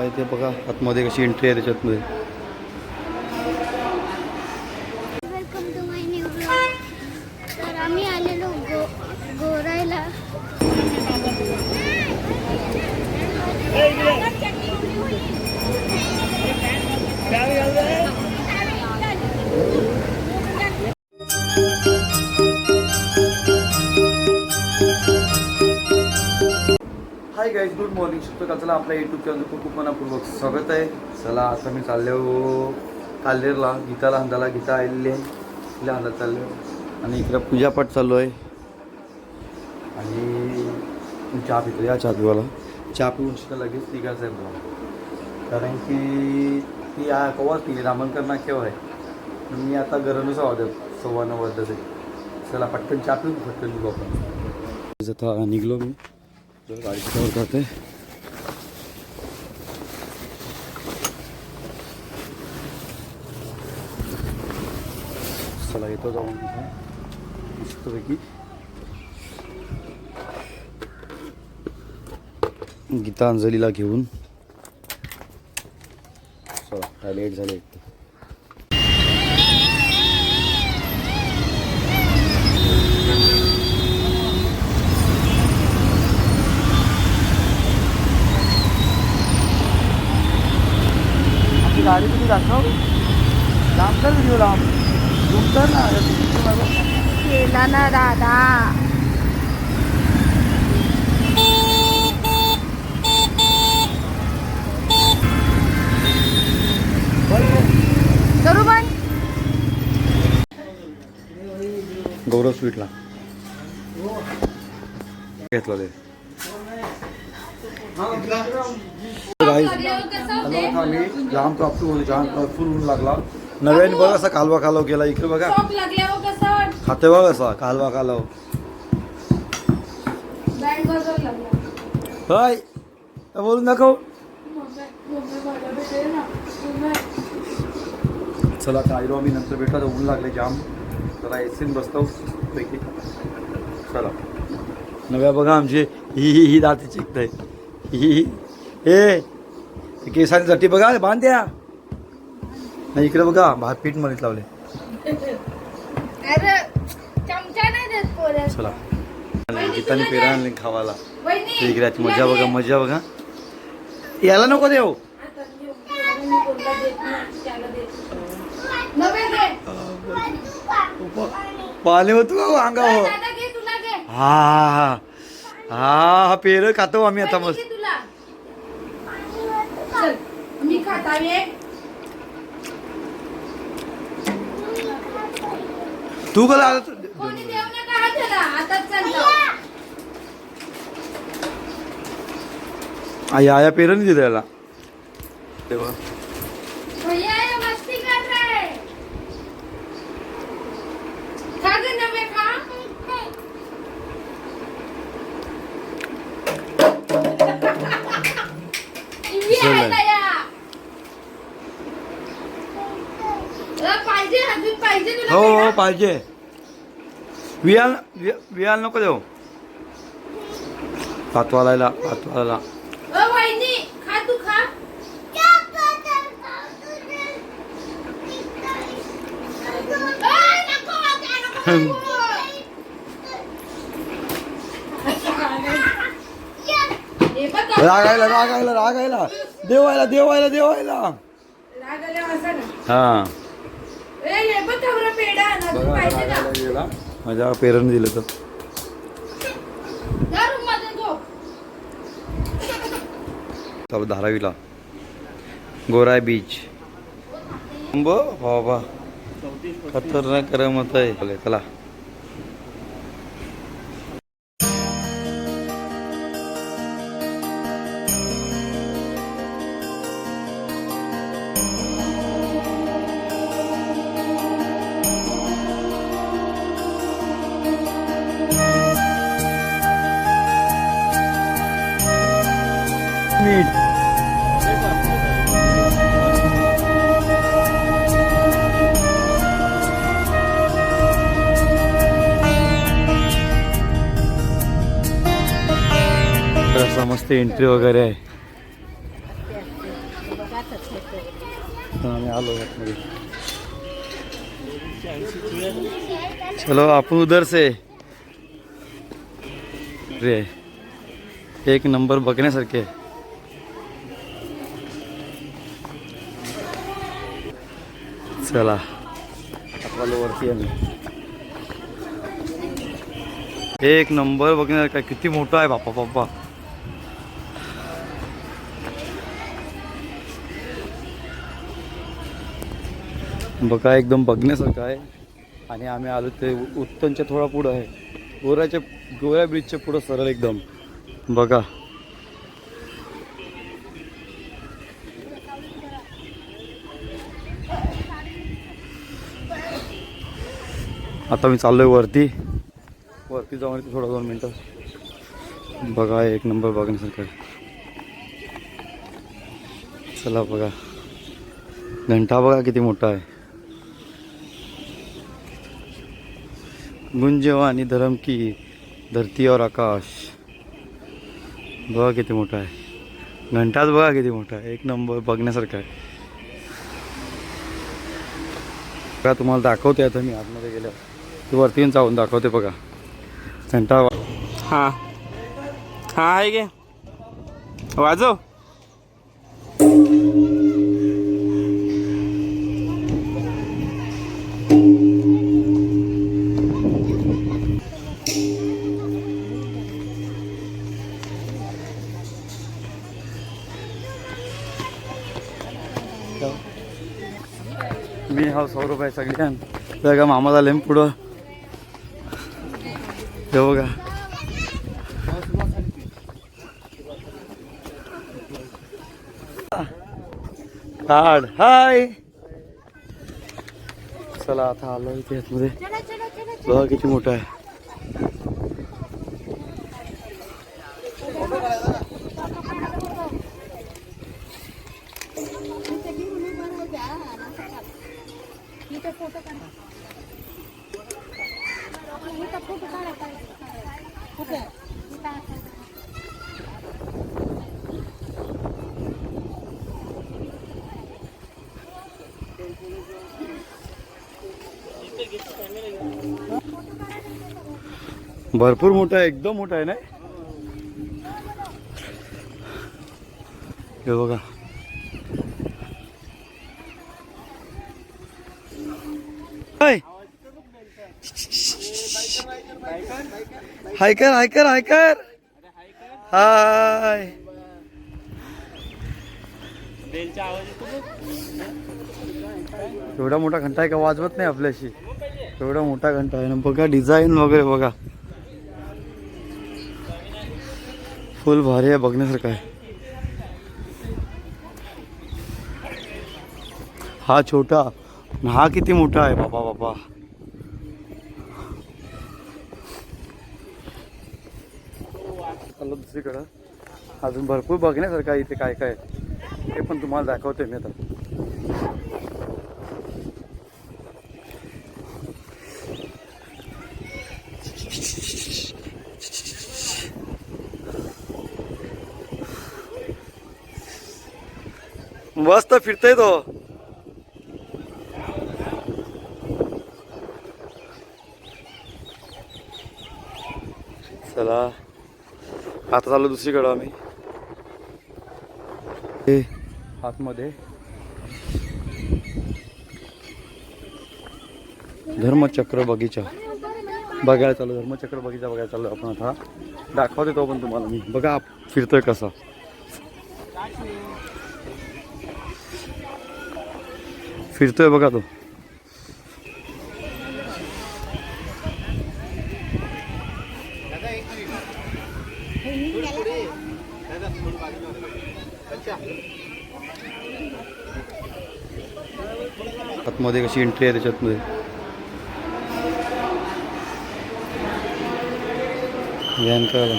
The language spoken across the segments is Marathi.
इथे बघा आतमध्ये कशी एंट्री आहे त्याच्यातमध्ये. Welcome to my new blog. तर आम्ही आलेलो गोरायला. Hi guys, good morning. चला आपल्या यूट्यूब चॅनल खूप मनापूर्वक स्वागत आहे. चला आता मी चाललो काल्हेरला, गीताला हंदाला. गीता आलेली आहे, तिला हंदाला चाललो आणि इकडं पूजापाठ चालू आहे. आणि चहा पितो, या चहा पिवाला. चहा पिऊन शिका लगेच तिघायचं आहे मला, कारण की ती कवाच पिली नामांकन ना केव्हा आहे. मी आता गरमच वाजत 9:15 वाजत आहे. चला पटकन चहा पिऊन पटकन निघू आपण. आता निघलो मी, गाडी कवर करते. चला येतो जाऊन तिथे मस्तपैकी. गीतांजलीला घेऊन चला, काय लेट झाले एक तर. गाडी तुम्ही दाखव, लांब कर व्हिडिओ, लांब झूम कर ना. केला ना दादा. करू पण गौरव स्वीटला घेतलं ते. जाम कापू जाम फुल ऊन लागला. नव्याने बघा असा कालवा कालव केला. इकडे बघा खाते बघ असा कालवा कालव. हाय बोलून दाखव. चला आयरो आम्ही नंतर भेटला. ऊन लागले जाम. जरा एसीन बसतो पैकी. चला नव्या बघा आमची ही दाती चिकत आहे. ही ए केसांची जटी बघा, बांध द्या. नाही इकडे बघा भात पीठ मध्ये लावले. चला गीताने पेरा आणले खावाला. इकडे मजा बघा, मजा बघा. याला नको देऊ. पाणी होतो अंगा हो. हा हा पेर खातो आम्ही आता मस्त. तू कला आया पेर नाही दिलं याला. तेव्हा हो हो पाहिजे. वियाल नको देऊ. पातवाला पातवाला रागायला रागायला रागायला देवायला देवायला देवायला. हा माझ्या पेरण दिलं तर. चला धारावीला गोराय बीच. बाबा खतरनाक करमत आहे. चला मीठ असा मस्त एंट्री वगैरे आहे. तर आम्ही आलो आतमध्ये. चलो आपण उधर से रे. एक नंबर बघण्यासारखे आहे. चला आता वरती आम्ही. एक नंबर बघण्यासारखा. किती मोठा आहे बापा बाप्पा. बघा एकदम बघण्यासारखं आहे. आणि आम्ही आलो ते उत्तनच्या थोडा पुढं आहे. गोऱ्या ब्रिजच्या पुढं सरळ एकदम. बघा आता मी चाललोय वरती जाऊन थोडं 2 मिनटं. बघा एक नंबर बघण्यासारखं आहे. चला बघा घंटा बघा किती मोठा आहे. गुंजवानी धर्म की धरती और आकाश. बघा किती मोठा आहे. घंटाच बघा किती मोठा आहे. एक नंबर बघण्यासारखा आहे. बघा तुम्हाला दाखवते आता मी आतमध्ये गेल्यावर. तू वरती येऊन जाऊन दाखवते बघा घंटा. हा हा आहे गे वाजव. मी हा 100 रुपये सगळ्यां. बघा मामा झाले पुढं. हे बघा कार्ड. हाय चला आता आलो इथे आतमध्ये. बघा किती मोठा आहे. भरपूर मोठा आहे. एकदम मोठा आहे ना. हे बघा हायकर हायकर हायकर. हाय एवढा मोठा घंटा आहे का वाजवत नाही आपल्याशी. एवढा मोठा घंटा आहे ना. बघा डिझाईन वगैरे बघा. फुल भारी आहे बघण्यासारखं आहे. हा छोटा हा किती मोठा आहे बाबा बाबा. चाललो दुसरीकडं. अजून भरपूर बघण्यासारखं आहे इथे. काय काय ते पण तुम्हाला दाखवते मी आता. मस्त फिरतोय तो. चला आता चाललो दुसरीकडं आम्ही. आतमध्ये धर्मचक्र बगीचा बघायला चालू. धर्मचक्र बगीचा बघायला चालू आपण आता. दाखवते तो पण तुम्हाला मी. बघा फिरतोय कसा. फिरतोय बघा तो. आतमध्ये कशी एंट्री आहे त्याच्यातमध्ये. ध्यान करायला.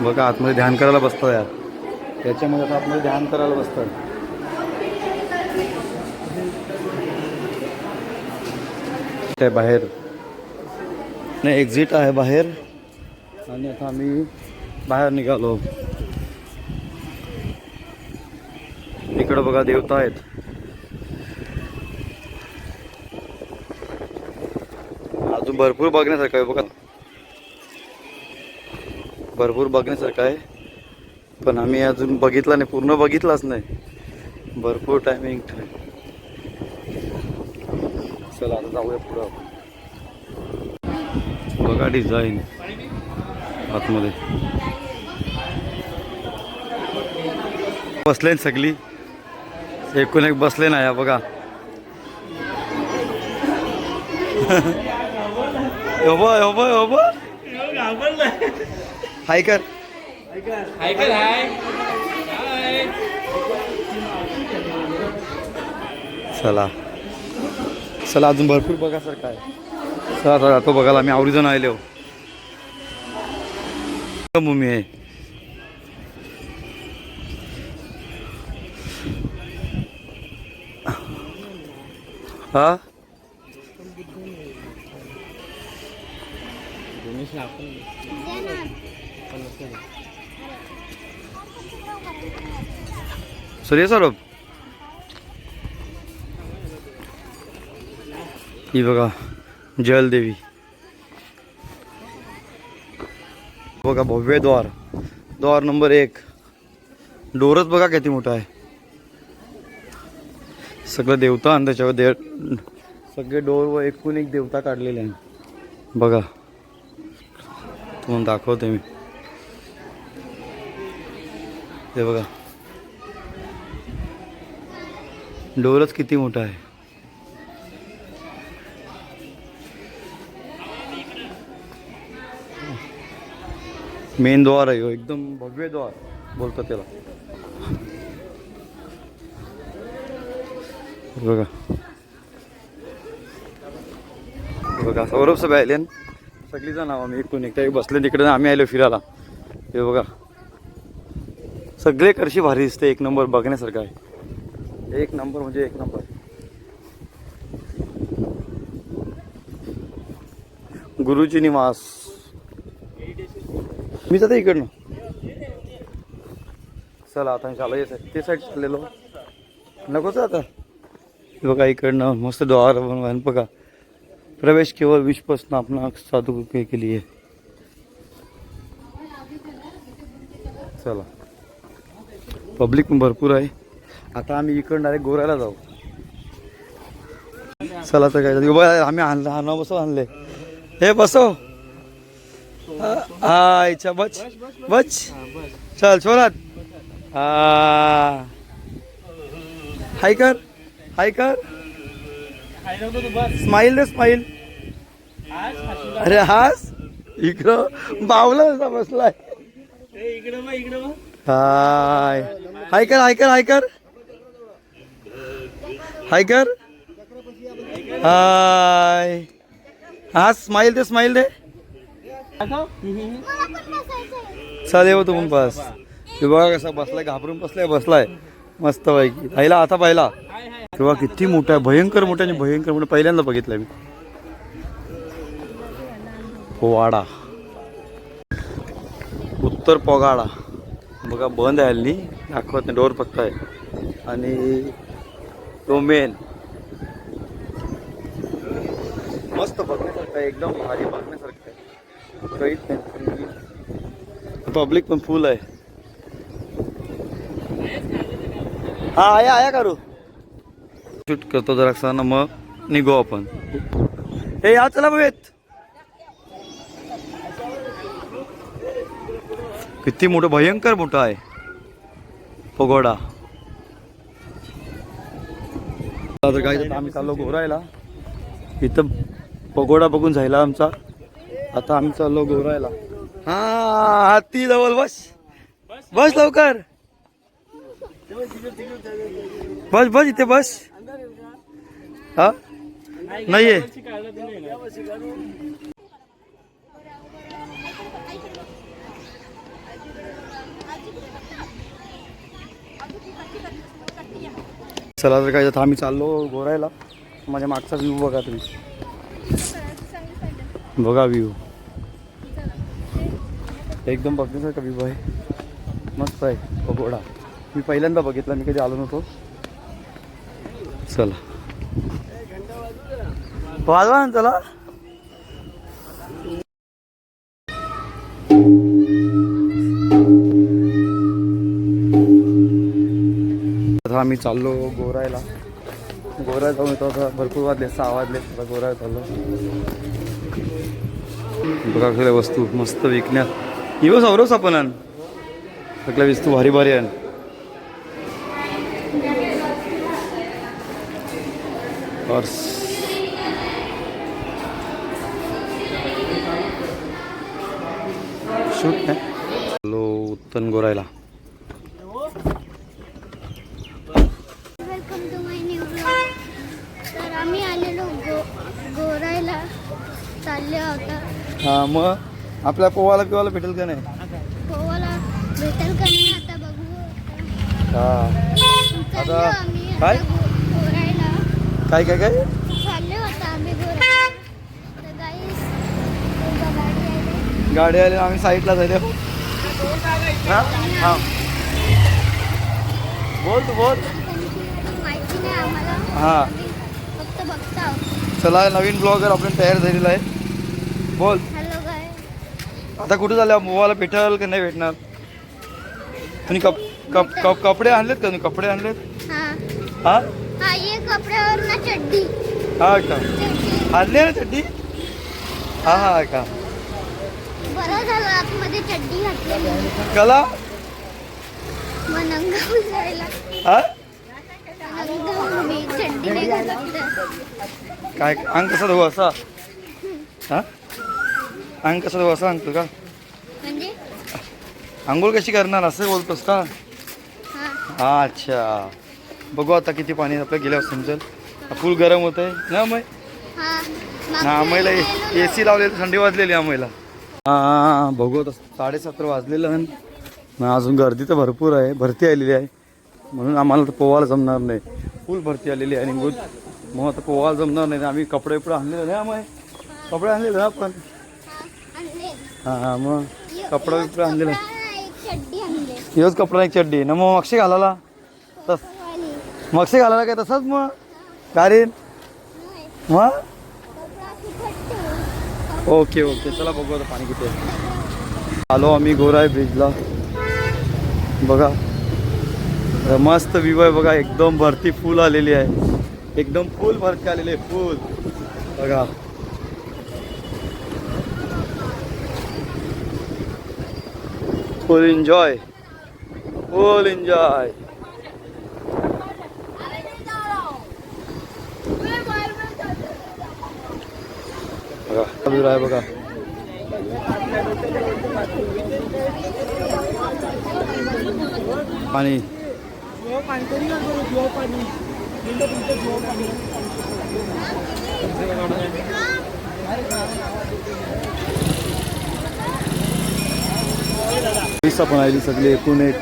बघा आतमध्ये ध्यान करायला बसतो यार. त्याच्यामध्ये आता आपल्याला ध्यान करायला बसतात. ते बाहेर नाही, एक्झिट आहे बाहेर. आणि आता आम्ही बाहेर निघालो. इकडं बघा देवता आहेत. अजून भरपूर बघण्यासारखं आहे बघा, भरपूर बघण्यासारखं आहे. पण आम्ही अजून बघितला नाही, पूर्ण बघितलाच नाही. भरपूर टायमिंग. चला आता जाऊया पुढं. बघा डिझाईन आतमध्ये बसले सगळी, एकूण एक बसले ना. या बघा हाय कर. चला चला, अजून भरपूर बघासारखं आहे. चला आता जातो बघायला. आम्ही आवडीजण आले हो. भूमी आहे. हा सूर्य सौरभ ही बघा जलदेवी. बघा भव्य द्वार, द्वार नंबर 1. डोरच बघा किती मोठा आहे. सगळं देवता आणि त्याच्यावर सगळे डोर व एकूण एक देवता काढलेले आहे. बघा तुम्हाला दाखवते मी. हे बघा डोरच किती मोठा आहे. मेन द्वार आहे, एकदम भव्य द्वार बोलतात त्याला. बघा बघा सौरभ सभा आले सगळी जण आम्ही एकूण एक बसले तिकडे. आम्ही आलो फिरायला. हे बघा सगळे करशी भारी दिसते. एक नंबर बघण्यासारखं आहे. एक नंबर म्हणजे एक नंबर. गुरुजी निवास. मी जाते इकडनं. चला आता चालू ते साईड चाललेलो नकोच आता. बघा इकडनं मस्त द्वार बनवा. बघा प्रवेश केवळ 20% अपना साधु के लिए. चला पब्लिक पण भरपूर आहे. आता आम्ही इकडं डायरेक्ट गोऱ्याला जाऊ. चला तर काय आम्ही आणलं हा बसव आणले. हे बसव. हा इच्छा बच बच. चल छोरात. हाय कर हाय कर. स्माइल रे स्माइल. अरे हास इकडं बावला बसलाय. हाय हाय कर हाय कर हाय कर हाय कर. हाय हा स्माइल दे स्माइल दे. चल येऊ तुम्ही बस. ते बघा कसा बसलाय, घाबरून बसलाय मस्त पैकी. पाहिला आता पाहिला तेव्हा किती मोठा आहे, भयंकर मोठा आणि भयंकर मोठा. पहिल्यांदा बघितलं मी. पोवाडा उत्तर पोगाडा बघा बंद आहे हल्ली, दाखवत नाही. डोर फक्त आहे. आणि तो मेन मस्त बघण्यासारखं आहे, एकदम भारी बघण्यासारखं आहे. काहीच नाही. पब्लिक पण फुल आहे. हा आया करू शूट करतो जरा ना, मग निघू आपण. हे या चला बघेत. किती मोठं, भयंकर मोठं आहे पगोडा. तर काय आम्ही चाललो गोरायला. इथं पगोडा बघून जायला आमचा. आता आम्ही चाललो गोरायला. हा हाती जवळ बस बस लवकर बस बस इथे बस. हा नाहीये. चला तर काय आम्ही चाललो गोरायला. माझ्या मागचा व्ह्यू बघा तुम्ही, बघा व्ह्यू एकदम बघण्यासारखा व्ह्यू आहे, मस्त आहे पगोडा. मी पहिल्यांदा बघितला, मी कधी आलो नव्हतो. चला वाजवा ना चला. आता आम्ही चाललो गोरायला. गोरायला जाऊन येतो आता. भरपूर वाजले, 6 वाजले. आता गोरायला चाललो. बघा सगळ्या वस्तू मस्त विकण्यात. इवो सौरव आपण सगळ्या वस्तू भारी भारी आहे. पर्स शूट आहे. हॅलो उत्तन गोरायला. Welcome to my new blog. तर आम्ही आलेलो गोरायला चालले होता. हां मग आपल्या पोवाला पिवाला भेटेल का नाही? पोवाला भेटेल का नाही आता बघू. हां चाललो आता आम्ही काय? गोरायला काय काय काय चालले होता आम्ही गोरायला. तर गाईस गाडी आहे. गाडी आली, आम्ही साईडला जायला. हां हां बोल तू बोल. माहिती नाही आम्हाला. हां आम्ही फक्त बघता आहोत. चला नवीन ब्लॉगर आपण तयार झालेला आहे. बोल हॅलो गाय. आता कुठे झाल्या मोबाईला भेटेल का नाही भेटणार? तुम्ही कपडे आणलेत का? तुम्ही कपडे आणलेत? हां हां हा ये कपड्यावर ना चड्डी. हा का चड्डी आणले ना चड्डी? हा हा का बरं झालं आतमध्ये चड्डी घातलेली. कला मग नंगावून जायला. हा नंगावून मी चड्डी नाही घातलं. काय अंग कसा धुवा असा? हा अंग कसा धुवा असा अंग का? म्हणजे आंघोळ कशी करणार असं बोलतोस का? हा हा अच्छा. बघू आता किती पाणी आपल्या गेल्यावर समजेल. फुल गरम होत आहे ना मग. हा ना आम्हाला ए सी लावलेली, थंडी वाजलेली आम्हाला. हां बघू आता 7:30 वाजलेलं आहे. ना अजून गर्दी तर भरपूर आहे, भरती आलेली आहे. म्हणून आम्हाला तर पोवायला जमणार नाही. फुल भरती आलेली आहे निघून. मग आता पोवायला जमणार नाही. आम्ही कपडे आणलेले ना मग. कपडे आणलेले ना आपण. आणले. हां मग कपडे आणलेले. एक चड्डी आणले. हेच कपडा एक चड्डी ना मग मक्षी घालायला तस वाली. मक्षी घालायला काय तसंच मग कारीन नाही. मग. कपडा सुकट ठेव. ओके ओके चला बघू आता पाणी किती आहे. आलो आम्ही गोराई ब्रिजला. बघा मस्त व्ह्यू आहे बघा. एकदम भरती फुल आलेली आहे. एकदम फुल भरती आलेली आहे फुल. बघा फुल एन्जॉय, फुल एन्जॉय. बघा व्ह्यू आहे बघा. पाणी पैसा पण आली सगळी एकूण एक.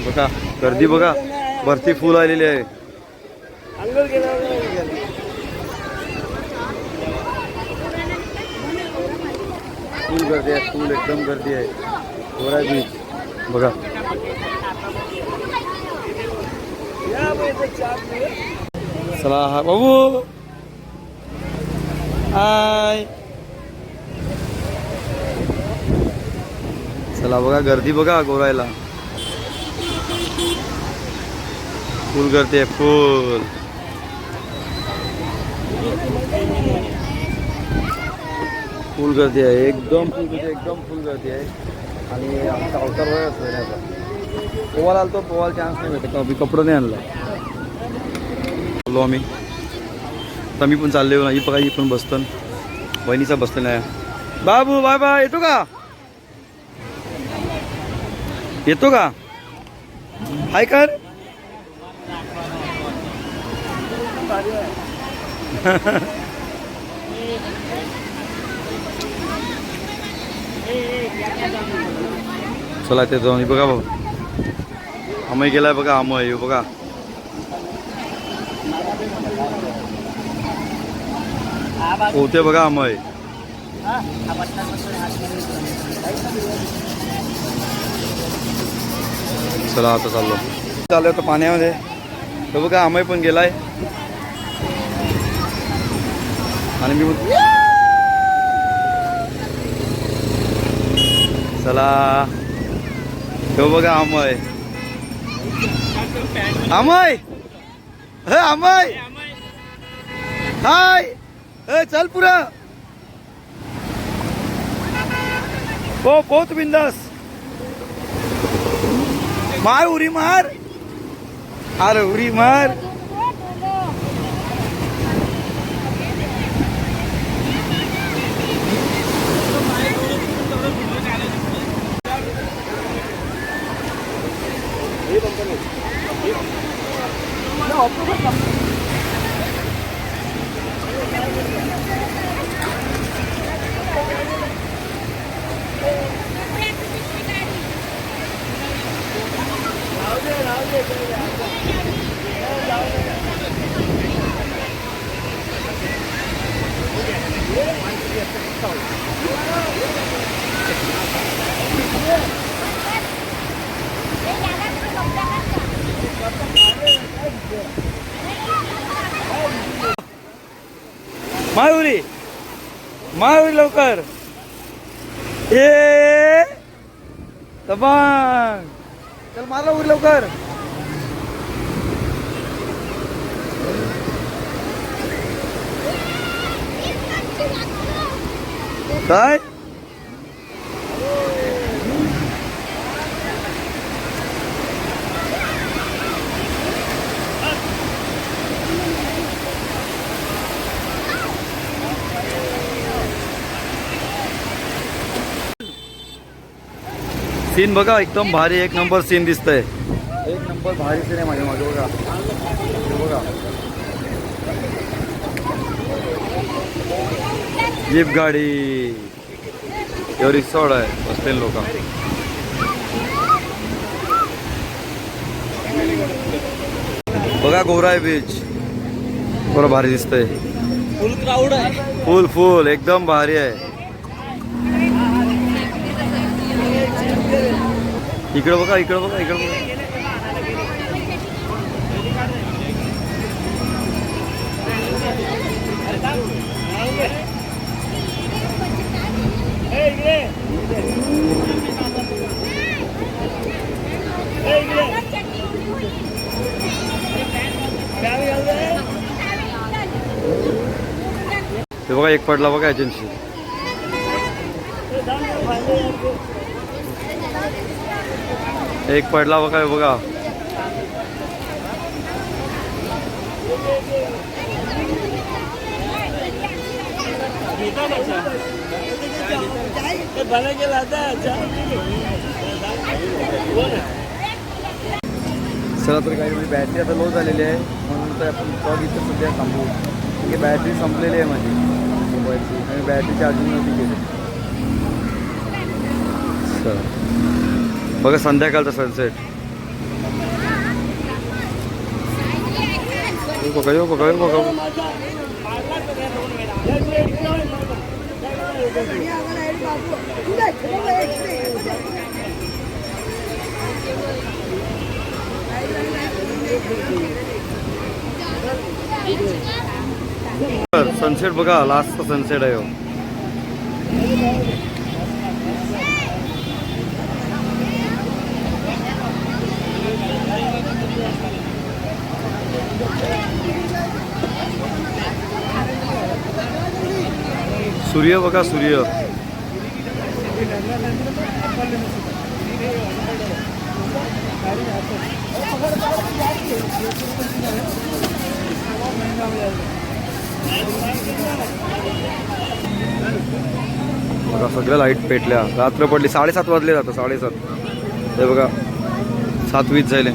बघा गर्दी बघा, भरती फुल आलेली आहे. फुल गर्दी आहे, फुल एकदम गर्दी आहे. गोराई बीच बघा. चला हा बाबू हाय. चला बघा गर्दी बघा गोरायला. फुल गर्दी आहे फुल. फुल गर्दी आहे एकदम फुल गर्दी, एकदम फुल गर्दी आहे. आणि आमचा अवतार वय असतो नाही आता. पोवाला आलो, पोवाला चान्स नाही भेटत. आम्ही कपडं नाही आणला. बोललो आम्ही आता मी पण चालले ना. ही बघा ही पण बसतं. बहिणीचा बसलेला आहे. बाबू बाय बाय. येतो का? येतो का? हाय कर. चला ते जाऊन हे बघा भाऊ, अमय गेलाय बघा, अमय हे बघा. होते बघा अमय. चला आता चाललो आता पाण्यामध्ये. हे बघा अमय पण गेलाय आणि मी चला. हे बघा अमय, अमय, हे अमय, हाय, चल पुरा. हो बहुत बिंदास. मार उरी मार, अरे उरी मार. मायुरी, मायुरी लवकर. ए तबांग, चल मारला उरी लवकर. काय सीन बघा, एकदम भारी, एक नंबर सीन दिसतंय. एक नंबर भारी सीन आहे माझ्या मागे बघा. हे बघा जीप गाडी, एवढी सोड आहे, बसतील लोक. बघा गोराई बीच, बरं भारी दिसतंय. फुल क्राऊड आहे, फुल फुल एकदम भारी आहे. इकडे बघा, इकडे बघा, इकडे बघा. ते बघा एक पडला बघा एजन्सी. एक पडला बघा, बघा चला तर काही माझी बॅटरी आता लो झालेली आहे, म्हणून तर आपण ब्लॉग इथं सध्या थांबू. की बॅटरी संपलेली आहे माझी मोबाईलची आणि बॅटरी चार्जिंग नव्हती केली. चला बघा संध्याकाळचा सनसेट. बघा यो बघा, यो बघा. सनसेट बघा, लास्टचा सनसेट आहे. सूर्य बघा, सूर्य. बघा सगळ्या लाईट पेटल्या, रात्र पडली, 7:30 वाजले जातं, 7:30. हे बघा 7:20 झाले.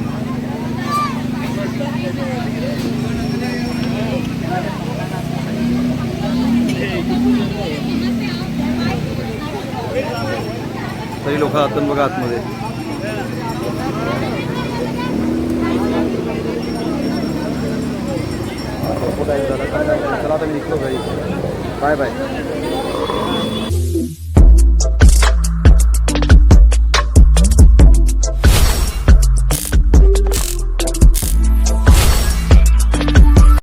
तरी लोक जातात बघा आतमध्ये. चला आता मी निघतो घरी. Bye bye.